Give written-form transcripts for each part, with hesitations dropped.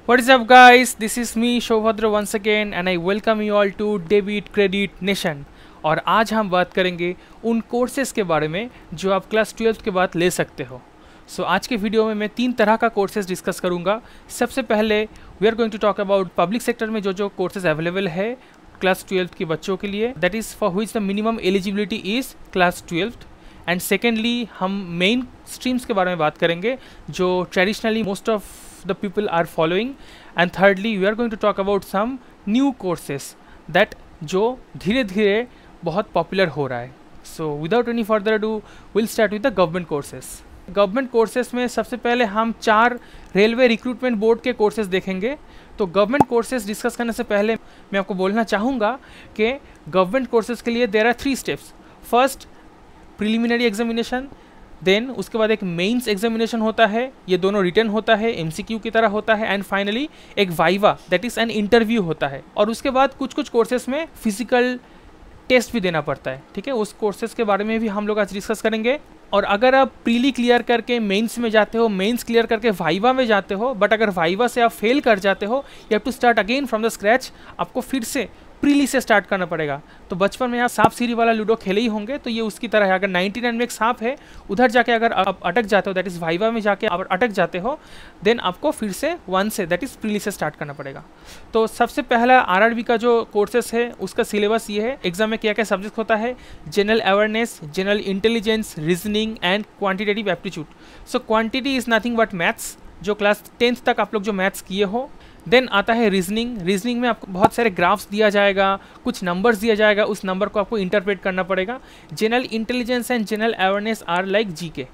What is up guys, this is me Shobhadra once again and I welcome you all to Debit Credit Nation। और आज हम बात करेंगे उन courses के बारे में जो आप क्लास 12 के बाद ले सकते हो। आज के वीडियो में मैं 3 तरह का कोर्सेज़ डिस्कस करूंगा। सबसे पहले we are going to talk about public sector में जो कोर्सेज़ अवेलेबल है क्लास 12 के बच्चों के लिए, that is for which the minimum eligibility is class 12। And secondly हम मेन स्ट्रीम्स के बारे में बात करेंगे जो traditionally most of the people are following, and thirdly we are going to talk about some new courses that जो धीरे धीरे बहुत पॉपुलर हो रहा है। So without any further ado we'll start with the government courses। Government courses में सबसे पहले हम 4 रेलवे रिक्रूटमेंट बोर्ड के कोर्सेज देखेंगे। तो गवर्नमेंट कोर्सेज डिस्कस करने से पहले मैं आपको बोलना चाहूँगा कि गवर्नमेंट कोर्सेज के लिए there are 3 steps. First preliminary examination, then उसके बाद एक मेंस एग्जामिनेशन होता है, ये दोनों रिटर्न होता है, एमसीक्यू की तरह होता है, एंड फाइनली एक viva that is an interview होता है। और उसके बाद कुछ कोर्सेज में फिजिकल टेस्ट भी देना पड़ता है। ठीक है, उस कोर्सेज के बारे में भी हम लोग आज डिस्कस करेंगे। और अगर आप प्रीली क्लियर करके मेंस में जाते हो, मेंस क्लियर करके वाइवा में जाते हो, बट अगर वाइवा से आप फेल कर जाते हो, you have to start again from the scratch. आपको फिर से प्रीली से स्टार्ट करना पड़ेगा। तो बचपन में आप सांप सीढ़ी वाला लूडो खेले ही होंगे, तो ये उसकी तरह है। अगर 99 में एक सांप है, उधर जाके अगर आप अटक जाते हो, दैट इज़ वाइवा में जाके आप अटक जाते हो, देन आपको फिर से 1 से दैट इज़ प्रीली से स्टार्ट करना पड़ेगा। तो सबसे पहला आरआरबी का जो कोर्सेस है उसका सिलेबस ये है। एग्जाम में क्या क्या सब्जेक्ट होता है? General awareness, general intelligence, reasoning and quantitative aptitude. So quantity is nothing but maths, जो क्लास 10th तक आप लोग जो मैथ्स किए हो। देन आता है रीजनिंग। रीजनिंग में आपको बहुत सारे ग्राफ्स दिया जाएगा, कुछ नंबर्स दिया जाएगा, उस नंबर को आपको इंटरप्रेट करना पड़ेगा। General intelligence and general awareness are like GK.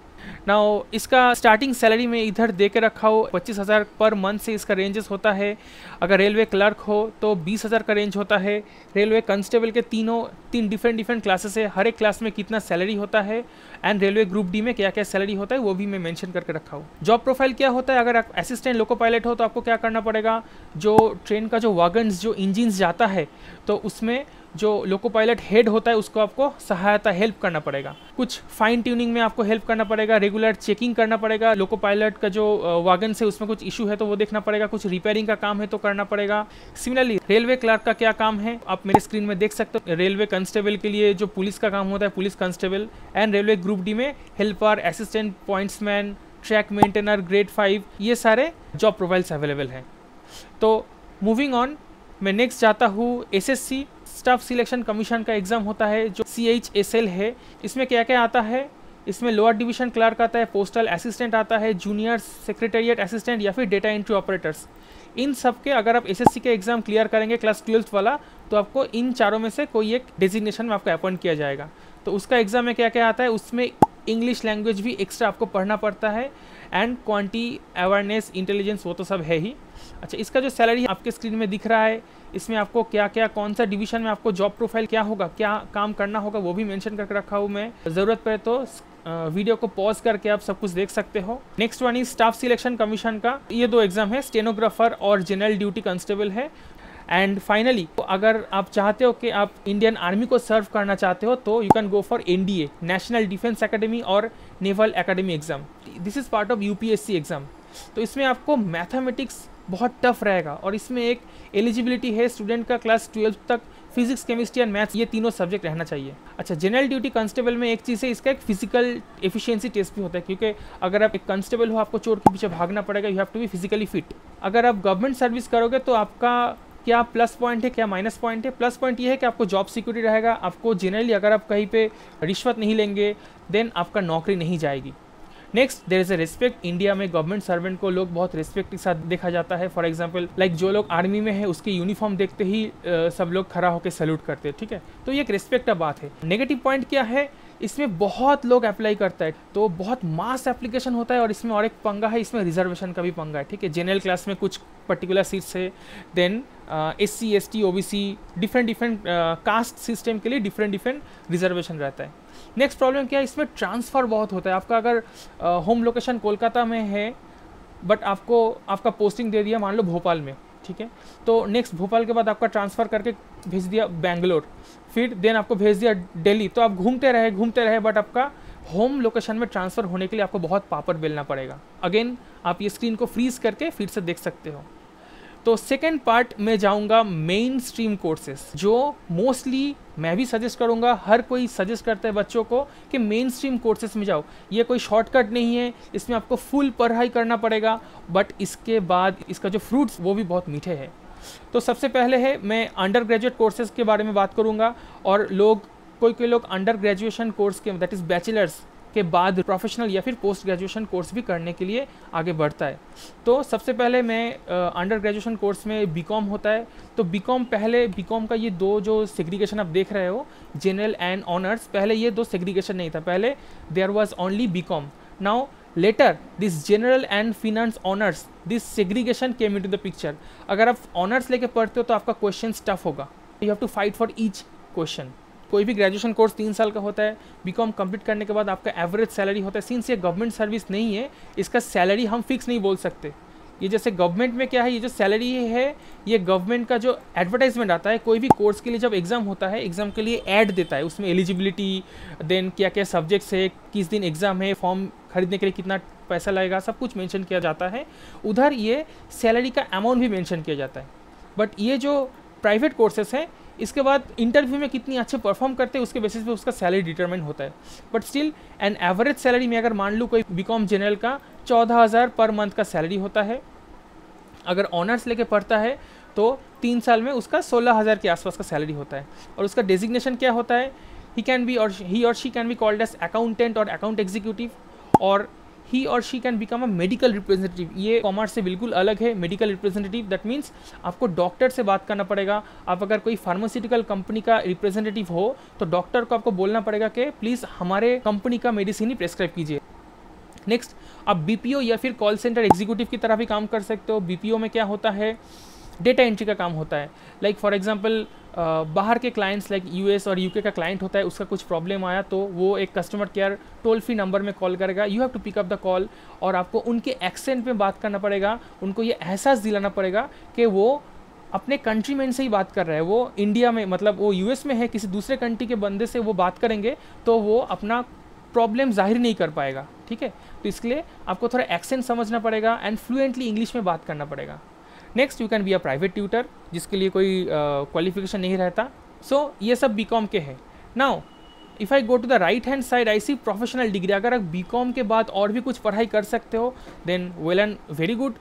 Now इसका स्टार्टिंग सैलरी में इधर दे के रखा हो 25,000 पर मंथ से इसका रेंजेस होता है। अगर रेलवे क्लर्क हो तो 20,000 का रेंज होता है। रेलवे कांस्टेबल के 3 डिफरेंट क्लासेस है, हर एक क्लास में कितना सैलरी होता है, एंड रेलवे ग्रुप डी में क्या क्या सैलरी होता है वो भी मैं मेंशन करके रखा हूँ। जॉब प्रोफाइल क्या होता है? अगर आप असिस्टेंट लोको पायलट हो तो आपको क्या करना पड़ेगा? जो ट्रेन का जो वागन्स, जो इंजिन्स जाता है, तो उसमें जो लोको पायलट हेड होता है उसको आपको सहायता हेल्प करना पड़ेगा। कुछ फाइन ट्यूनिंग में आपको हेल्प करना पड़ेगा, रेगुलर चेकिंग करना पड़ेगा। लोको पायलट का जो वागन से उसमें कुछ इशू है तो वो देखना पड़ेगा, कुछ रिपेयरिंग का काम है तो करना पड़ेगा। सिमिलरली रेलवे क्लर्क का क्या काम है आप मेरे स्क्रीन में देख सकते हो। रेलवे कांस्टेबल के लिए जो पुलिस का काम होता है, police constable, and railway group D में helper, assistant pointsman, track maintainer, grade 5, ये सारे जॉब प्रोफाइल्स अवेलेबल हैं। तो मूविंग ऑन, मैं नेक्स्ट जाता हूँ एसएससी स्टाफ सिलेक्शन कमीशन का एग्जाम होता है जो CHSL है। इसमें क्या क्या आता है? इसमें लोअर डिवीजन क्लर्क आता है, पोस्टल असिस्टेंट आता है, जूनियर सेक्रेटेरिएट असिस्टेंट या फिर डेटा एंट्री ऑपरेटर्स। इन सब के अगर आप एसएससी के एग्जाम क्लियर करेंगे क्लास 12th वाला, तो आपको इन चारों में से कोई एक डेजिग्नेशन में आपको अपॉइंट किया जाएगा। तो उसका एग्जाम में क्या क्या आता है? उसमें इंग्लिश लैंग्वेज भी एक्स्ट्रा आपको पढ़ना पड़ता है, एंड क्वांटी अवेयरनेस, इंटेलिजेंस, वो तो सब है ही। अच्छा, इसका जो सैलरी आपके स्क्रीन में दिख रहा है, इसमें आपको क्या क्या, कौन सा डिवीजन में आपको जॉब प्रोफाइल क्या होगा, क्या काम करना होगा, वो भी मेंशन करके रखा हूँ मैं। ज़रूरत पड़े तो वीडियो को पॉज करके आप सब कुछ देख सकते हो। Next one is staff selection commission का। ये 2 एग्जाम है, स्टेनोग्राफर और जनरल ड्यूटी कांस्टेबल है। एंड फाइनली अगर आप चाहते हो कि आप इंडियन आर्मी को सर्व करना चाहते हो तो you can go for NDA, national defence academy और naval academy exam. This is part of UPSC exam. तो इसमें आपको मैथमेटिक्स बहुत टफ रहेगा, और इसमें एक एलिजिबिलिटी है स्टूडेंट का क्लास 12 तक फिजिक्स, केमिस्ट्री एंड मैथ्स, ये तीनों सब्जेक्ट रहना चाहिए। अच्छा, जनरल ड्यूटी कांस्टेबल में एक चीज़ है, इसका एक फिजिकल एफिशिएंसी टेस्ट भी होता है, क्योंकि अगर आप एक कांस्टेबल हो, आपको चोर के पीछे भागना पड़ेगा, you have to be physically fit. अगर आप गवर्नमेंट सर्विस करोगे तो आपका क्या प्लस पॉइंट है, क्या माइनस पॉइंट है? प्लस पॉइंट ये है कि आपको जॉब सिक्योरिटी रहेगा। आपको जनरली अगर आप कहीं पे रिश्वत नहीं लेंगे देन आपका नौकरी नहीं जाएगी। Next, there is a respect. India में गवर्नमेंट सर्वेंट को लोग बहुत रिस्पेक्ट के साथ देखा जाता है। फॉर एग्जांपल लाइक जो लोग आर्मी में है उसकी यूनिफॉर्म देखते ही सब लोग खड़ा होकर सैल्यूट करते हैं। ठीक है, तो ये एक रिस्पेक्ट का बात है। नेगेटिव पॉइंट क्या है? इसमें बहुत लोग अप्लाई करता है, तो बहुत मास एप्लीकेशन होता है, और इसमें और एक पंगा है, इसमें रिजर्वेशन का भी पंगा है। ठीक है, जनरल क्लास में कुछ पर्टिकुलर सीट्स है, then SC ST OBC different caste system के लिए डिफरेंट रिजर्वेशन रहता है। नेक्स्ट प्रॉब्लम क्या है? इसमें ट्रांसफ़र बहुत होता है। आपका अगर होम लोकेशन कोलकाता में है बट आपको आपका पोस्टिंग दे दिया मान लो भोपाल में, ठीक है, तो नेक्स्ट भोपाल के बाद आपका ट्रांसफ़र करके भेज दिया बेंगलोर, फिर देन आपको भेज दिया दिल्ली, तो आप घूमते रहे बट आपका होम लोकेशन में ट्रांसफ़र होने के लिए आपको बहुत पापड़ बेलना पड़ेगा। अगेन आप ये स्क्रीन को फ्रीज करके फिर से देख सकते हो। तो सेकेंड पार्ट में जाऊंगा मेन स्ट्रीम कोर्सेस, जो मोस्टली मैं भी सजेस्ट करूंगा, हर कोई सजेस्ट करता है बच्चों को कि मेन स्ट्रीम कोर्सेस में जाओ। ये कोई शॉर्टकट नहीं है, इसमें आपको फुल पढ़ाई करना पड़ेगा, बट इसके बाद इसका जो फ्रूट्स वो भी बहुत मीठे हैं। तो सबसे पहले है मैं अंडर ग्रेजुएट कोर्सेज के बारे में बात करूंगा, और कोई लोग अंडर ग्रेजुएशन कोर्स के दैट इज़ बैचलर्स के बाद प्रोफेशनल या फिर पोस्ट ग्रेजुएशन कोर्स भी करने के लिए आगे बढ़ता है। तो सबसे पहले मैं अंडर ग्रेजुएशन कोर्स में बीकॉम होता है। तो बीकॉम का ये दो जो सेग्रीगेशन आप देख रहे हो, जनरल एंड ऑनर्स, पहले ये दो सेग्रीगेशन नहीं था, पहले there was only BCom. Now later this general and finance honours, this segregation came into the picture. अगर आप ऑनर्स लेके पढ़ते हो तो आपका क्वेश्चन टफ होगा, you have to fight for each question. कोई भी ग्रेजुएशन कोर्स 3 साल का होता है, बीकॉम कंप्लीट करने के बाद आपका एवरेज सैलरी होता है। सिंस ये गवर्नमेंट सर्विस नहीं है, इसका सैलरी हम फिक्स नहीं बोल सकते। ये जैसे गवर्नमेंट में क्या है, ये जो सैलरी है ये गवर्नमेंट का जो एडवर्टाइजमेंट आता है, कोई भी कोर्स के लिए जब एग्ज़ाम होता है, एग्ज़ाम के लिए ऐड देता है, उसमें एलिजिबिलिटी, देन क्या क्या सब्जेक्ट्स है, किस दिन एग्ज़ाम है, फॉर्म खरीदने के लिए कितना पैसा लगेगा, सब कुछ मेंशन किया जाता है। उधर ये सैलरी का अमाउंट भी मेंशन किया जाता है। बट ये जो प्राइवेट कोर्सेस हैं, इसके बाद इंटरव्यू में कितनी अच्छे परफॉर्म करते हैं उसके बेसिस पे उसका सैलरी डिटरमाइन होता है। But still an average salary में अगर मान लूँ कोई बीकॉम जनरल का 14,000 पर मंथ का सैलरी होता है। अगर ऑनर्स लेके पढ़ता है तो 3 साल में उसका 16,000 के आसपास का सैलरी होता है। और उसका डेजिग्नेशन क्या होता है, ही और she can be called as accountant और अकाउंट एग्जीक्यूटिव, और ही और she can become a medical representative. ये कॉमर्स से बिल्कुल अलग है। मेडिकल रिप्रेजेंटेटिव दैट मीन्स आपको डॉक्टर से बात करना पड़ेगा। आप अगर कोई फार्मास्यूटिकल कंपनी का रिप्रेजेंटेटिव हो तो डॉक्टर को आपको बोलना पड़ेगा कि प्लीज़ हमारे कंपनी का मेडिसिन ही प्रेस्क्राइब कीजिए। नेक्स्ट, आप बीपीओ या फिर कॉल सेंटर एग्जीक्यूटिव की तरह भी काम कर सकते हो। बीपीओ में क्या होता है, डेटा एंट्री का काम होता है। लाइक फॉर एग्जांपल बाहर के क्लाइंट्स लाइक यूएस और यूके का क्लाइंट होता है, उसका कुछ प्रॉब्लम आया तो वो एक customer care toll free number में कॉल करेगा। You have to pick up the call, और आपको उनके एक्सेंट में बात करना पड़ेगा। उनको ये एहसास दिलाना पड़ेगा कि वो अपने कंट्रीमैन से ही बात कर रहे हैं। वो इंडिया में, मतलब वो यूएस में है, किसी दूसरे कंट्री के बंदे से वो बात करेंगे तो वो अपना प्रॉब्लम जाहिर नहीं कर पाएगा। ठीक है, तो इसके लिए आपको थोड़ा एक्सेंट समझना पड़ेगा एंड फ्लुएंटली इंग्लिश में बात करना पड़ेगा। Next, you can be a private tutor, जिसके लिए कोई क्वालिफिकेशन नहीं रहता। सो ये सब बीकॉम के हैं। Now if I go to the right hand side, I see professional degree. अगर आप बीकॉम के बाद और भी कुछ पढ़ाई कर सकते हो then well and very good.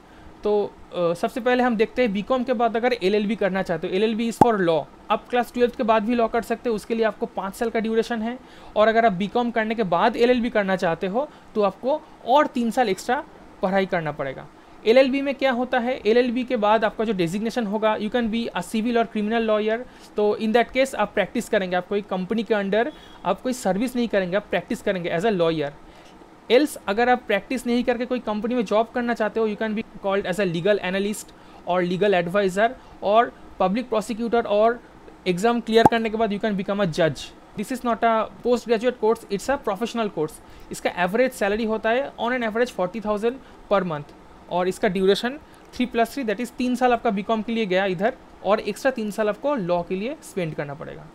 तो सबसे पहले हम देखते हैं बीकॉम के बाद अगर एलएलबी करना चाहते हो, एलएलबी इज़ फॉर लॉ। आप क्लास 12th के बाद भी लॉ कर सकते हो, उसके लिए आपको 5 साल का ड्यूरेशन है। और अगर आप बीकॉम करने के बाद एलएलबी करना चाहते हो तो आपको और 3 साल एक्स्ट्रा पढ़ाई करना पड़ेगा। एलएलबी में क्या होता है, एलएलबी के बाद आपका जो डेजिग्नेशन होगा, you can be a civil और क्रिमिनल लॉयर। तो इन दैट केस आप प्रैक्टिस करेंगे, आप कोई कंपनी के अंडर आप कोई सर्विस नहीं करेंगे, आप प्रैक्टिस करेंगे एज अ लॉयर। एल्स अगर आप प्रैक्टिस नहीं करके कोई कंपनी में जॉब करना चाहते हो, you can be called as a legal analyst और लीगल एडवाइज़र और पब्लिक प्रोसिक्यूटर, और एग्जाम क्लियर करने के बाद यू कैन बिकम अ जज। This is not a post graduate course, it's a professional course. इसका एवरेज सैलरी होता है on an average 40,000 per month, और इसका ड्यूरेशन 3+3 दैट इज़ 3 साल आपका बीकॉम के लिए गया इधर, और एक्स्ट्रा 3 साल आपको लॉ के लिए स्पेंड करना पड़ेगा।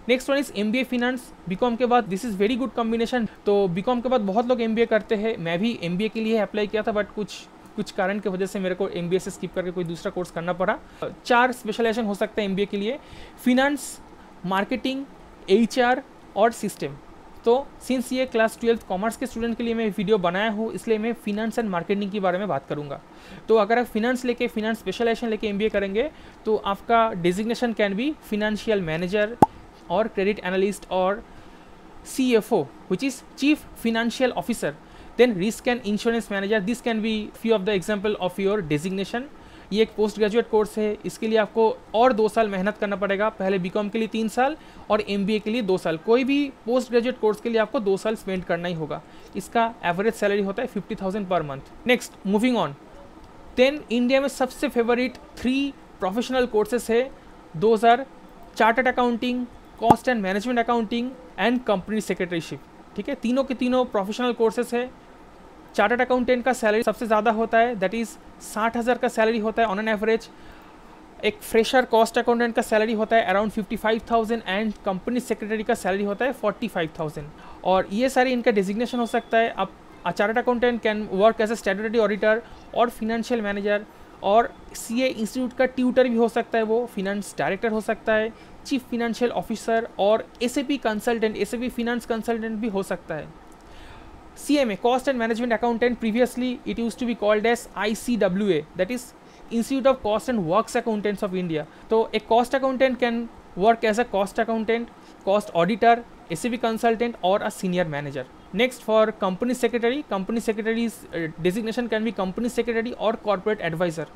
Next one is MBA finance. BCom के बाद this is very good combination. तो बीकॉम के बाद बहुत लोग एमबीए करते हैं, मैं भी एमबीए के लिए अप्लाई किया था, बट कुछ कारण की वजह से मेरे को एमबीए से स्किप करके कोई दूसरा कोर्स करना पड़ा। 4 स्पेशलाइजेशन हो सकते हैं एमबीए के लिए, फिनेंस, मार्केटिंग, एचआर और सिस्टम। तो सिंस ये क्लास 12th कॉमर्स के स्टूडेंट के लिए मैं वीडियो बनाया हूँ, इसलिए मैं फिनेंस एंड मार्केटिंग के बारे में बात करूँगा। तो अगर आप फिनेंस स्पेशलाइजेशन लेके एमबीए करेंगे तो आपका designation can B financial manager और क्रेडिट एनालिस्ट और CFO, which is Chief Financial Officer. Then risk and insurance manager. This can be few of the example of your designation. ये एक post graduate course है, इसके लिए आपको और 2 साल मेहनत करना पड़ेगा। पहले बीकॉम के लिए 3 साल और एमबीए के लिए 2 साल। कोई भी पोस्ट ग्रेजुएट कोर्स के लिए आपको 2 साल स्पेंड करना ही होगा। इसका एवरेज सैलरी होता है 50,000 पर month. Next, moving on, then India में सबसे फेवरेट 3 प्रोफेशनल कोर्सेस है 2000, chartered accounting, cost and management accounting and company secretaryship. ठीक है, तीनों के तीनों प्रोफेशनल कोर्सेस है। चार्टर्ड अकाउंटेंट का सैलरी सबसे ज़्यादा होता है, दैट इज़ 60,000 का सैलरी होता है ऑन एन एवरेज। एक फ्रेशर कॉस्ट अकाउंटेंट का सैलरी होता है अराउंड 55,000 एंड कंपनी सेक्रेटरी का सैलरी होता है 45,000। और ये सारी इनका डेजिग्नेशन हो सकता है। आप chartered accountant can work as a statutory auditor और फिनेंशियल मैनेजर और सीए इंस्टीट्यूट का ट्यूटर भी हो सकता है, वो फिनेंस डायरेक्टर हो सकता है, चीफ फिनेंशियल ऑफिसर और SAP consultant, SAP finance consultant भी हो सकता है। CMA, Cost and Management Accountant, previously it used to be called as ICWA, that is Institute of Cost and Works Accountants of India. So a cost accountant can work as a cost accountant, cost auditor, SAP consultant or a senior manager. Next, for company secretary's designation can be company secretary और corporate advisor.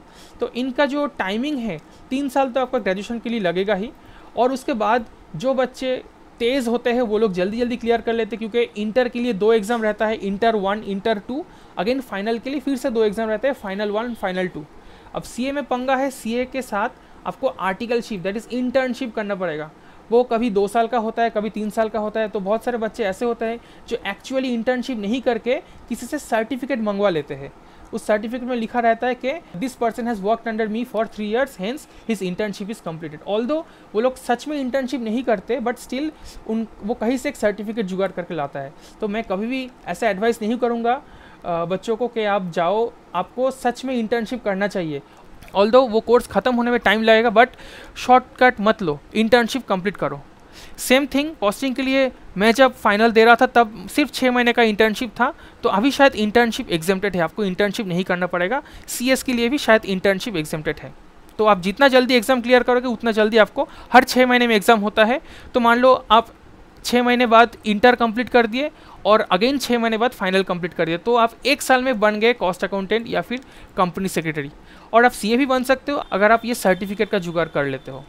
तो इनका जो timing है 3 साल तो आपका graduation के लिए लगेगा ही, और उसके बाद जो बच्चे तेज़ होते हैं वो लोग जल्दी जल्दी क्लियर कर लेते हैं, क्योंकि इंटर के लिए 2 एग्ज़ाम रहता है, इंटर 1 इंटर 2, अगेन फाइनल के लिए फिर से 2 एग्ज़ाम रहते हैं, फाइनल 1 फाइनल 2। अब सीए में पंगा है, सीए के साथ आपको आर्टिकलशिप दैट इज़ इंटर्नशिप करना पड़ेगा। वो कभी 2 साल का होता है, कभी 3 साल का होता है। तो बहुत सारे बच्चे ऐसे होते हैं जो एक्चुअली इंटर्नशिप नहीं करके किसी से सर्टिफिकेट मंगवा लेते हैं। उस सर्टिफिकेट में लिखा रहता है कि this person has worked under me for 3 years, hence his internship is completed. Although वो लोग सच में इंटर्नशिप नहीं करते, बट स्टिल वो कहीं से एक सर्टिफिकेट जुगाड़ करके लाता है। तो मैं कभी भी ऐसा एडवाइस नहीं करूँगा बच्चों को कि आप जाओ, आपको सच में इंटर्नशिप करना चाहिए। ऑल्दो वो कोर्स ख़त्म होने में टाइम लगेगा, बट शॉर्टकट मत लो, इंटर्नशिप कंप्लीट करो। सेम थिंग कॉस्टिंग के लिए, मैं जब फाइनल दे रहा था तब सिर्फ 6 महीने का इंटर्नशिप था, तो अभी शायद इंटर्नशिप एग्जेम्प्टेड है, आपको इंटर्नशिप नहीं करना पड़ेगा। सीएस के लिए भी शायद इंटर्नशिप एग्जेम्प्टेड है। तो आप जितना जल्दी एग्ज़ाम क्लियर करोगे उतना जल्दी आपको, हर 6 महीने में एग्ज़ाम होता है। तो मान लो आप 6 महीने बाद इंटर कंप्लीट कर दिए और अगेन 6 महीने बाद फाइनल कंप्लीट कर दिए, तो आप 1 साल में बन गए कॉस्ट अकाउंटेंट या फिर कंपनी सेक्रेटरी। और आप सीए भी बन सकते हो अगर आप ये सर्टिफिकेट का जुगाड़ कर लेते हो।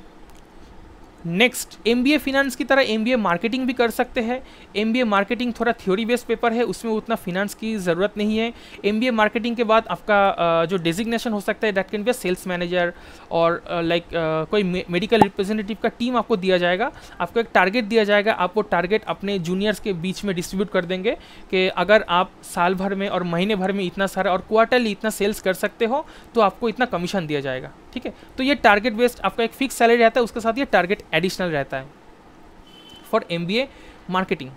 नेक्स्ट, एमबीए फिनेंस की तरह एमबीए मार्केटिंग भी कर सकते हैं। एमबीए मार्केटिंग थोड़ा थ्योरी बेस्ड पेपर है, उसमें उतना फिनेंस की ज़रूरत नहीं है। एमबीए मार्केटिंग के बाद आपका जो डेजिग्नेशन हो सकता है that can be sales manager और लाइक कोई मेडिकल रिप्रेजेंटेटिव का टीम आपको दिया जाएगा, आपको एक टारगेट दिया जाएगा, आप वो टारगेट अपने जूनियर्स के बीच में डिस्ट्रीब्यूट कर देंगे कि अगर आप साल भर में और महीने भर में इतना सारा और क्वार्टरली इतना सेल्स कर सकते हो तो आपको इतना कमीशन दिया जाएगा। ठीक है, तो ये टारगेट बेस्ड आपका एक फिक्स सैलरी रहता है, उसके साथ ये टारगेट एडिशनल रहता है फॉर एमबीए मार्केटिंग।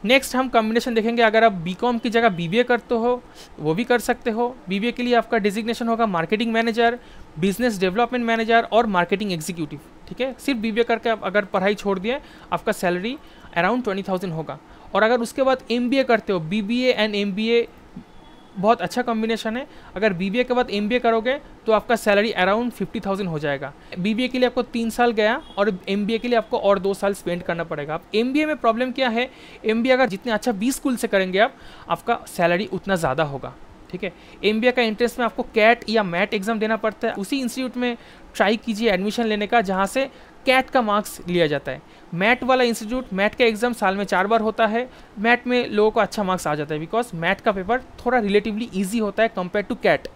नेक्स्ट हम कॉम्बिनेशन देखेंगे, अगर आप बीकॉम की जगह बीबीए करते हो वो भी कर सकते हो। बीबीए के लिए आपका डिजिग्नेशन होगा marketing manager, business development manager और मार्केटिंग एग्जीक्यूटिव। ठीक है, सिर्फ बीबीए करके आप अगर पढ़ाई छोड़ दिए आपका सैलरी अराउंड 20,000 होगा। और अगर उसके बाद एमबीए करते हो, बीबीए एंड एमबीए बहुत अच्छा कॉम्बिनेशन है। अगर बीबीए के बाद एमबीए करोगे तो आपका सैलरी अराउंड 50,000 हो जाएगा। बीबीए के लिए आपको 3 साल गया और एमबीए के लिए आपको और 2 साल स्पेंड करना पड़ेगा। अब एमबीए में प्रॉब्लम क्या है, एमबीए अगर जितने अच्छा 20 स्कूल से करेंगे आप, आपका सैलरी उतना ज़्यादा होगा। ठीक है, एमबीए का एंट्रेंस में आपको कैट या मैट एग्जाम देना पड़ता है। उसी इंस्टीट्यूट में ट्राई कीजिए एडमिशन लेने का जहाँ से कैट का मार्क्स लिया जाता है। मैट वाला इंस्टीट्यूट, मैट का एग्जाम साल में 4 बार होता है। मैट में लोगों को अच्छा मार्क्स आ जाता है बिकॉज मैट का पेपर थोड़ा रिलेटिवली ईजी होता है कंपेयर टू कैट।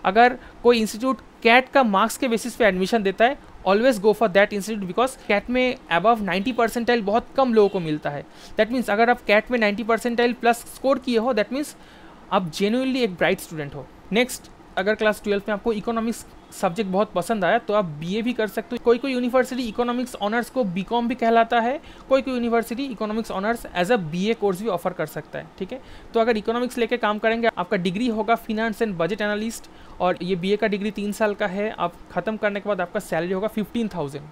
अगर कोई इंस्टीट्यूट कैट का मार्क्स के बेसिस पे एडमिशन देता है, always go for that institute because CAT में अबव 90 परसेंटाइल बहुत कम लोगों को मिलता है। दैट मीन्स अगर आप कैट में 90 परसेंटाइल प्लस स्कोर किए हो, दैट मीन्स आप जेन्युइनली एक ब्राइट स्टूडेंट हो। नेक्स्ट, अगर क्लास 12 में आपको इकोनॉमिक्स सब्जेक्ट बहुत पसंद आया तो आप बीए भी कर सकते हो। कोई कोई यूनिवर्सिटी इकोनॉमिक्स ऑनर्स को बीकॉम भी कहलाता है, कोई कोई university economics honours as a BA course भी ऑफर कर सकता है। ठीक है, तो अगर इकोनॉमिक्स लेके काम करेंगे, आपका डिग्री होगा फिनेंस एंड बजट एनालिस्ट, और ये बीए का डिग्री 3 साल का है। आप ख़त्म करने के बाद आपका सैलरी होगा 15,000।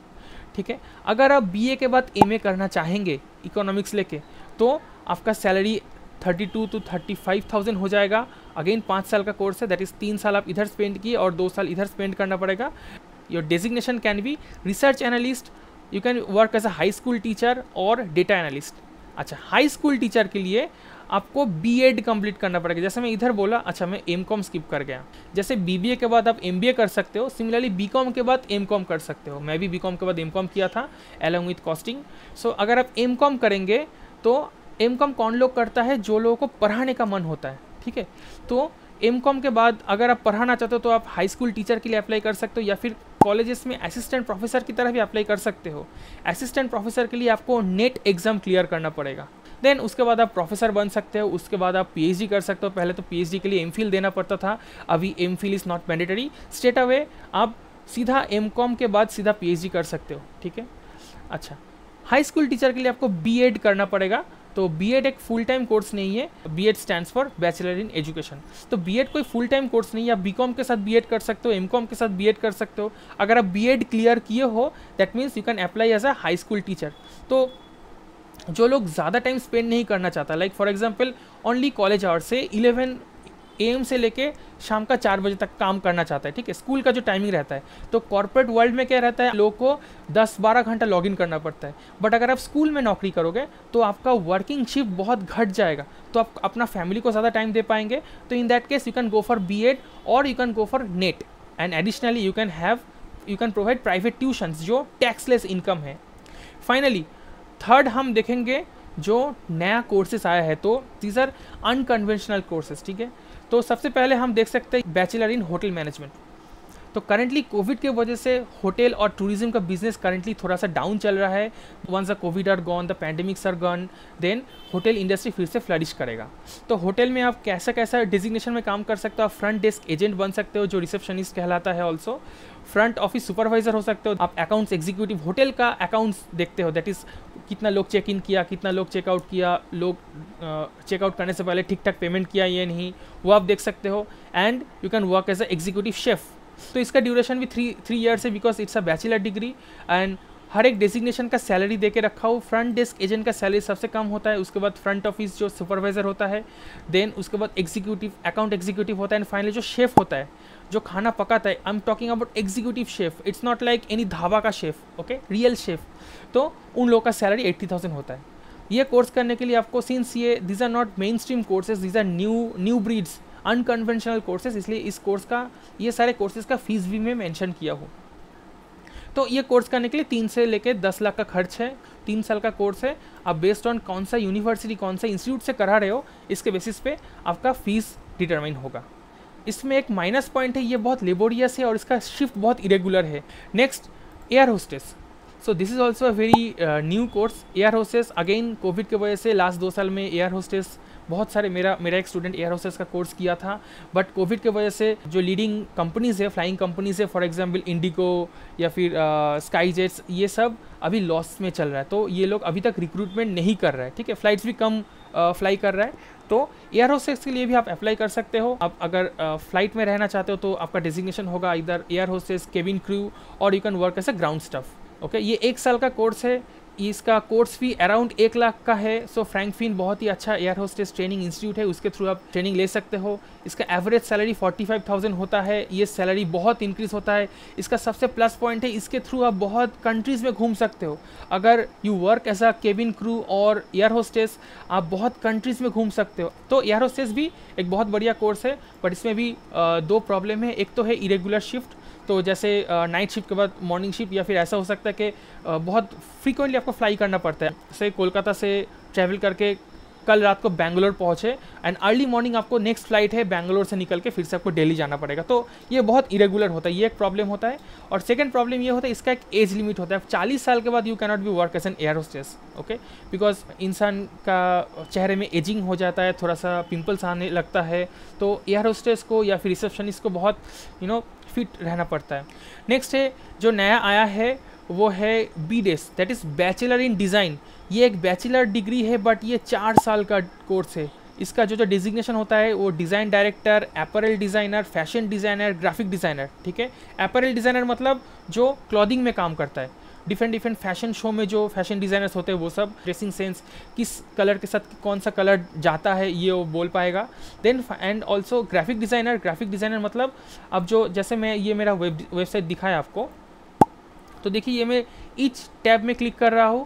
ठीक है, अगर आप बीए के बाद एमए करना चाहेंगे इकोनॉमिक्स लेके तो आपका सैलरी 32 to 35,000 हो जाएगा। अगेन 5 साल का कोर्स है, दैट इज़ 3 साल आप इधर स्पेंड किए और 2 साल इधर स्पेंड करना पड़ेगा। Your designation can be research analyst, you can work as a high school teacher और डेटा एनालिस्ट। अच्छा, हाई स्कूल टीचर के लिए आपको बीएड कंप्लीट करना पड़ेगा। जैसे मैं इधर बोला, अच्छा मैं एमकॉम स्किप कर गया। जैसे बीबीए के बाद आप एमबीए कर सकते हो, सिमिलरली बीकॉम के बाद एमकॉम कर सकते हो। मैं भी बीकॉम के बाद एमकॉम किया था अलॉन्ग विथ कॉस्टिंग। सो अगर आप एमकॉम करेंगे तो एमकॉम कौन लोग करता है, जो लोगों को पढ़ाने का मन होता है। ठीक है, तो एमकॉम के बाद अगर आप पढ़ाना चाहते हो तो आप हाई स्कूल टीचर के लिए अप्लाई कर सकते हो या फिर कॉलेजेस में असिस्टेंट प्रोफेसर की तरह भी अप्लाई कर सकते हो। असिस्टेंट प्रोफेसर के लिए आपको नेट एग्जाम क्लियर करना पड़ेगा, देन उसके बाद आप प्रोफेसर बन सकते हो। उसके बाद आप पीएचडी कर सकते हो। पहले तो पीएचडी के लिए एमफिल देना पड़ता था, अभी MPhil is not mandatory. Straight away आप सीधा एमकॉम के बाद सीधा पीएचडी कर सकते हो। ठीक है, अच्छा हाई स्कूल टीचर के लिए आपको बीएड करना पड़ेगा। तो बीएड एक फुल टाइम कोर्स नहीं है, BEd stands for bachelor in education. तो बीएड कोई फुल टाइम कोर्स नहीं है, आप बीकॉम के साथ बीएड कर सकते हो, एमकॉम के साथ बीएड कर सकते हो। अगर आप बीएड क्लियर किए हो that means you can apply as a high school teacher. तो जो लोग ज़्यादा टाइम स्पेंड नहीं करना चाहता, like for example only college hours से 11 AM से लेके शाम का 4 बजे तक काम करना चाहता है, ठीक है, स्कूल का जो टाइमिंग रहता है। तो कॉर्पोरेट वर्ल्ड में क्या रहता है, लोगों को 10-12 घंटा लॉगिन करना पड़ता है। बट अगर आप स्कूल में नौकरी करोगे तो आपका वर्किंग शिफ्ट बहुत घट जाएगा, तो आप अपना फैमिली को ज़्यादा टाइम दे पाएंगे। तो in that case you can go for B Ed और you can go for NET, and additionally you can provide private tuitions जो टैक्सलेस इनकम है। फाइनली थर्ड हम देखेंगे जो नया कोर्सेस आया है, तो दीज आर अनकन्वेंशनल कोर्सेज, ठीक है। तो सबसे पहले हम देख सकते हैं बैचलर इन होटल मैनेजमेंट। तो करंटली कोविड के वजह से होटल और टूरिज्म का बिजनेस करंटली थोड़ा सा डाउन चल रहा है। Once the covid are gone, the pandemics are gone, then hotel industry फिर से फ्लरिश करेगा। तो होटल में आप कैसा कैसा डिजिग्नेशन में काम कर सकते हो, आप फ्रंट डेस्क एजेंट बन सकते हो जो रिसेप्शनिस्ट कहलाता है, ऑल्सो फ्रंट ऑफिस सुपरवाइजर हो सकते हो, आप अकाउंट्स एग्जीक्यूटिव, होटल का अकाउंट्स देखते हो, दैट इज़ कितना लोग चेक इन किया, कितना लोग चेकआउट किया, लोग चेकआउट करने से पहले ठीक ठाक पेमेंट किया ये नहीं, वो आप देख सकते हो। And you can work as a executive chef. तो इसका ड्यूरेशन भी थ्री ईयर्स है because it's a bachelor degree. And हर एक डेजिग्नेशन का सैलरी दे के रखा हो। फ्रंट डेस्क एजेंट का सैलरी सबसे कम होता है, उसके बाद फ्रंट ऑफिस जो सुपरवाइजर होता है, देन उसके बाद एग्जीक्यूटिव अकाउंट एग्जीक्यूटिव होता है, एंड फाइनली जो शेफ़ होता है जो खाना पकाता है, I am talking about executive chef, it's not like any dhaba का शेफ़, ओके, रियल शेफ़। तो उन लोगों का सैलरी 80,000 होता है। ये कोर्स करने के लिए आपको, सिंस ये these are not mainstream courses, these are new breeds unconventional courses, इसलिए इस कोर्स का, ये सारे कोर्सेज का फीस भी मैं मेंशन किया हूँ। तो ये कोर्स करने के लिए 3 से लेकर 10 लाख का खर्च है। 3 साल का कोर्स है। आप बेस्ड ऑन कौन सा यूनिवर्सिटी, कौन सा इंस्टीट्यूट से करा रहे हो, इसके बेसिस पे आपका फीस डिटरमाइन होगा। इसमें एक माइनस पॉइंट है, ये बहुत लेबोरियस है और इसका शिफ्ट बहुत इरेगुलर है। Next, air hostess. So this is also a very new course. Air hostess again Covid की वजह से लास्ट 2 साल में एयर होस्टेस बहुत सारे, मेरा एक स्टूडेंट एयर होस्टेस का कोर्स किया था, बट कोविड की वजह से जो लीडिंग कंपनीज़ है, फ्लाइंग कंपनीज़ है, फॉर एग्जांपल इंडिगो या फिर स्काई जेट्स, ये सब अभी लॉस में चल रहा है। तो ये लोग अभी तक रिक्रूटमेंट नहीं कर रहा है, ठीक है, फ्लाइट्स भी कम फ्लाई कर रहा है। तो एयर होस्टेस के लिए भी आप अप्लाई कर सकते हो। आप अगर फ्लाइट में रहना चाहते हो तो आपका डेजिग्नेशन होगा इधर एयर होस्टेस, केबिन क्रू, और you can work as a ground staff. Okay, ये 1 साल का कोर्स है। इसका कोर्स फी अराउंड 1 लाख का है। सो फ्रैंकफिन बहुत ही अच्छा एयर होस्टेस ट्रेनिंग इंस्टीट्यूट है, उसके थ्रू आप ट्रेनिंग ले सकते हो। इसका एवरेज सैलरी 45,000 होता है। ये सैलरी बहुत इंक्रीज होता है। इसका सबसे प्लस पॉइंट है, इसके थ्रू आप बहुत कंट्रीज़ में घूम सकते हो। अगर you work as a cabin crew और एयर होस्टेस, आप बहुत कंट्रीज़ में घूम सकते हो। तो एयर होस्टेस भी एक बहुत बढ़िया कोर्स है, बट इसमें भी 2 प्रॉब्लम है। एक तो है इरेगुलर शिफ्ट, तो जैसे नाइट शिफ्ट के बाद मॉर्निंग शिफ्ट, या फिर ऐसा हो सकता है कि बहुत फ्रीक्वेंटली आपको फ्लाई करना पड़ता है। जैसे कोलकाता से ट्रैवल करके कल रात को बेंगलोर पहुँचे एंड अर्ली मॉर्निंग आपको नेक्स्ट फ्लाइट है बेंगलोर से निकल के फिर से आपको दिल्ली जाना पड़ेगा। तो ये बहुत इरेगुलर होता है, ये एक प्रॉब्लम होता है। और सेकंड प्रॉब्लम ये होता है, इसका एक एज लिमिट होता है। 40 साल के बाद you cannot be work as an air hostess, okay, because इंसान का चेहरे में एजिंग हो जाता है, थोड़ा सा पिंपल्स आने लगता है। तो एयर होस्टेस को या फिर रिसेप्शनिस्ट को बहुत फिट रहना पड़ता है। नेक्स्ट है जो नया आया है वो है BDES, that is bachelor in design. ये एक बैचलर डिग्री है, बट ये 4 साल का कोर्स है। इसका जो डिजिग्नेशन होता है वो design director, apparel designer, fashion designer, graphic designer, ठीक है। अपैरल डिज़ाइनर मतलब जो क्लॉथिंग में काम करता है, डिफरेंट फैशन शो में जो फैशन डिज़ाइनर्स होते हैं वो सब, ड्रेसिंग सेंस, किस कलर के साथ कौन सा कलर जाता है ये वो बोल पाएगा। Then and also graphic designer मतलब अब जो, जैसे मैं ये मेरा वेबसाइट दिखाया आपको, तो देखिए ये मैं ईच टैब में क्लिक कर रहा हूँ,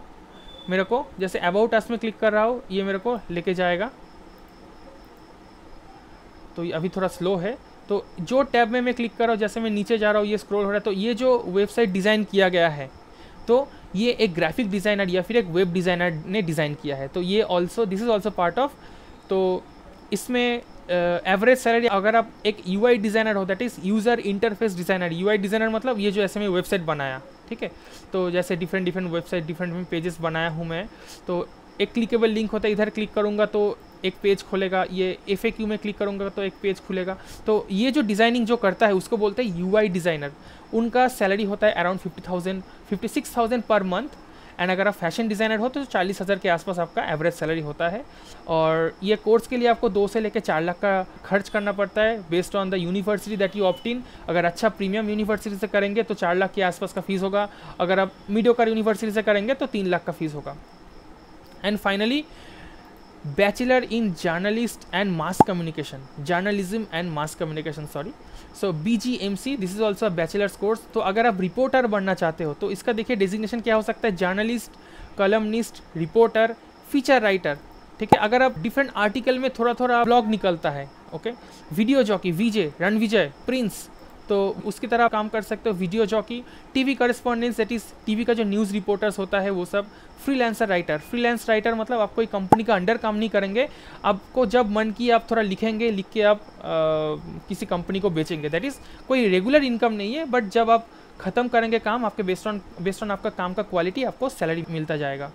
मेरे को जैसे अबाउट अस में क्लिक कर रहा हूँ, ये मेरे को लेके जाएगा। तो ये अभी थोड़ा स्लो है। तो जो टैब में मैं क्लिक कर रहा हूँ, जैसे मैं नीचे जा रहा हूँ ये स्क्रॉल हो रहा है। तो ये जो वेबसाइट डिज़ाइन किया गया है, तो ये एक ग्राफिक डिज़ाइनर या फिर एक वेब डिज़ाइनर ने डिज़ाइन किया है। तो ये also, this is also part of. तो इसमें एवरेज सैलरी, अगर आप एक UI डिज़ाइनर हो, that is user interface designer. UI designer मतलब ये जो ऐसे मैं वेबसाइट बनाया, ठीक है। तो जैसे डिफरेंट वेबसाइट, डिफरेंट पेजेस बनाया हूँ मैं। तो एक क्लिकेबल लिंक होता है, इधर क्लिक करूँगा तो एक पेज खुलेगा। ये FAQ में क्लिक करूँगा तो एक पेज खुलेगा। तो ये जो डिज़ाइनिंग जो करता है उसको बोलते हैं UI डिज़ाइनर। उनका सैलरी होता है अराउंड 56,000 पर मंथ। एंड अगर आप फैशन डिज़ाइनर हो तो 40,000 के आसपास आपका एवरेज सैलरी होता है। और ये कोर्स के लिए आपको 2 से लेकर 4 लाख का खर्च करना पड़ता है based on the university that you opt इन। अगर अच्छा प्रीमियम यूनिवर्सिटी से करेंगे तो 4 लाख के आसपास का फीस होगा, अगर आप मीडियोकर यूनिवर्सिटी से करेंगे तो 3 लाख का फीस होगा। And finally bachelor in journalist and mass communication, journalism and mass communication, sorry, so BGMC, this is also a bachelors course. तो अगर आप रिपोर्टर बनना चाहते हो तो इसका देखिए डेजिग्नेशन क्या हो सकता है, जर्नलिस्ट, कलमनिस्ट, रिपोर्टर, फीचर राइटर, ठीक है। अगर आप डिफरेंट आर्टिकल में थोड़ा थोड़ा ब्लॉग निकलता है, okay, video jockey, VJ, Ranvijay, Prince, तो उसकी तरह काम कर सकते हो, video jockey, TV correspondence, that is TV का जो न्यूज़ रिपोर्टर्स होता है वो सब, फ्रीलांसर राइटर, फ्रीलांस राइटर मतलब आप कोई कंपनी का अंडर काम नहीं करेंगे, आपको जब मन की आप थोड़ा लिखेंगे, लिख के आप किसी कंपनी को बेचेंगे, दैट इज़ कोई रेगुलर इनकम नहीं है, बट जब आप ख़त्म करेंगे काम आपके बेस्ड ऑन आपका काम का क्वालिटी आपको सैलरी मिलता जाएगा।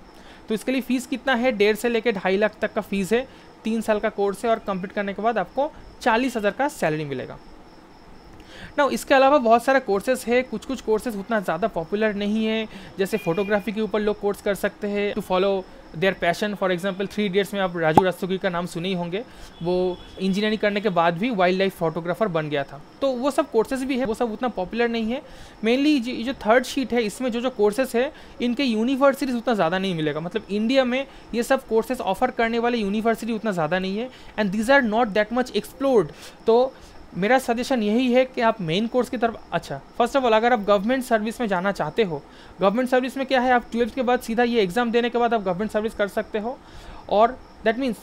तो इसके लिए फ़ीस कितना है, 1.5 से लेकर 2.5 लाख तक का फ़ीस है, 3 साल का कोर्स है और कंप्लीट करने के बाद आपको 40,000 का सैलरी मिलेगा। ना इसके अलावा बहुत सारे कोर्सेज है, कुछ कोर्सेज उतना ज़्यादा पॉपुलर नहीं है, जैसे फोटोग्राफी के ऊपर लोग कोर्स कर सकते हैं to follow their passion. For example 3 idiots में आप राजू रस्तोगी का नाम सुने ही होंगे, वो इंजीनियरिंग करने के बाद भी वाइल्ड लाइफ फोटोग्राफर बन गया था। तो वो सब कोर्सेज भी है, वो सब उतना पॉपुलर नहीं है। मेनली जो थर्ड शीट है इसमें जो कोर्सेज है इनके यूनिवर्सिटीज़ उतना ज़्यादा नहीं मिलेगा, मतलब इंडिया में ये सब कोर्सेज ऑफर करने वाले यूनिवर्सिटी उतना ज़्यादा नहीं है, and these are not that much explored. तो मेरा सजेशन यही है कि आप मेन कोर्स की तरफ, अच्छा फर्स्ट ऑफ ऑल अगर आप गवर्नमेंट सर्विस में जाना चाहते हो, गवर्नमेंट सर्विस में क्या है, आप 12th के बाद सीधा ये एग्ज़ाम देने के बाद आप गवर्नमेंट सर्विस कर सकते हो। और दैट मीन्स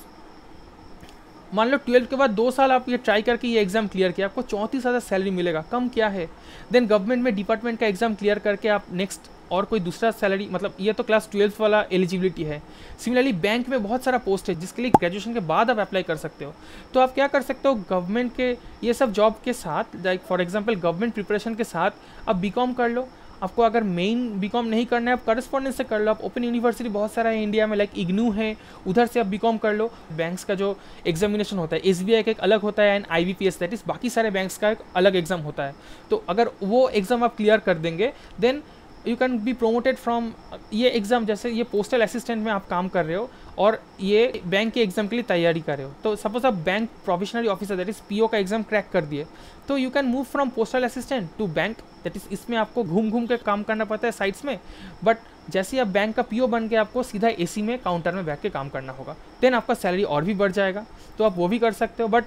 मान लो 12th के बाद 2 साल आप ये ट्राई करके ये एग्ज़ाम क्लियर किया, आपको 34,000 सैलरी मिलेगा, कम क्या है। देन गवर्नमेंट में डिपार्टमेंट का एग्ज़ाम क्लियर करके आप नेक्स्ट और कोई दूसरा सैलरी, मतलब ये तो क्लास 12th वाला एलिजिबिलिटी है। सिमिलरली बैंक में बहुत सारा पोस्ट है जिसके लिए ग्रेजुएशन के बाद आप अप्लाई कर सकते हो। तो आप क्या कर सकते हो, गवर्नमेंट के ये सब जॉब के साथ, like for example government preparation के साथ आप BCom कर लो। आपको अगर मेन BCom नहीं करना है आप करस्पॉन्डेंस से कर लो, आप ओपन यूनिवर्सिटी बहुत सारा है इंडिया में, लाइक इग्नू है, उधर से आप BCom कर लो। बैंक्स का जो एग्जामिनेशन होता है SBI का एक अलग होता है, एंड IBPS दैट इज़ बाकी सारे बैंक्स का एक अलग एग्जाम होता है। तो अगर वो एग्ज़ाम आप क्लियर कर देंगे then you can be promoted from ये एग्ज़ाम। जैसे ये पोस्टल असिस्टेंट में आप काम कर रहे हो और ये बैंक के एग्ज़ाम के लिए तैयारी कर रहे हो, तो सपोज आप bank provisionary officer that is PO का एग्ज़ाम क्रैक कर दिए, तो you can move from postal assistant to bank, that is इसमें आपको घूम घूम के काम करना पड़ता है साइट्स में, बट जैसे ही आप बैंक का PO बन के आपको सीधा AC में काउंटर में बैठ के काम करना होगा, देन आपका सैलरी और भी बढ़ जाएगा। तो आप वो भी कर सकते हो। बट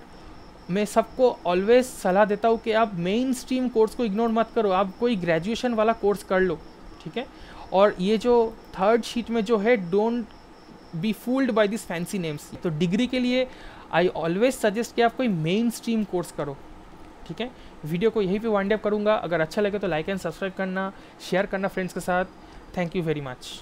मैं सबको ऑलवेज सलाह देता हूँ कि आप मेन स्ट्रीम कोर्स को इग्नोर मत करो, आप कोई ग्रेजुएशन वाला कोर्स कर लो, ठीक है। और ये जो थर्ड शीट में जो है, don't be fooled by this fancy names. तो डिग्री के लिए आई ऑलवेज सजेस्ट कि आप कोई मेन स्ट्रीम कोर्स करो, ठीक है। वीडियो को यहीं पे वाइंड अप करूँगा, अगर अच्छा लगे तो लाइक एंड सब्सक्राइब करना, शेयर करना फ्रेंड्स के साथ। Thank you very much.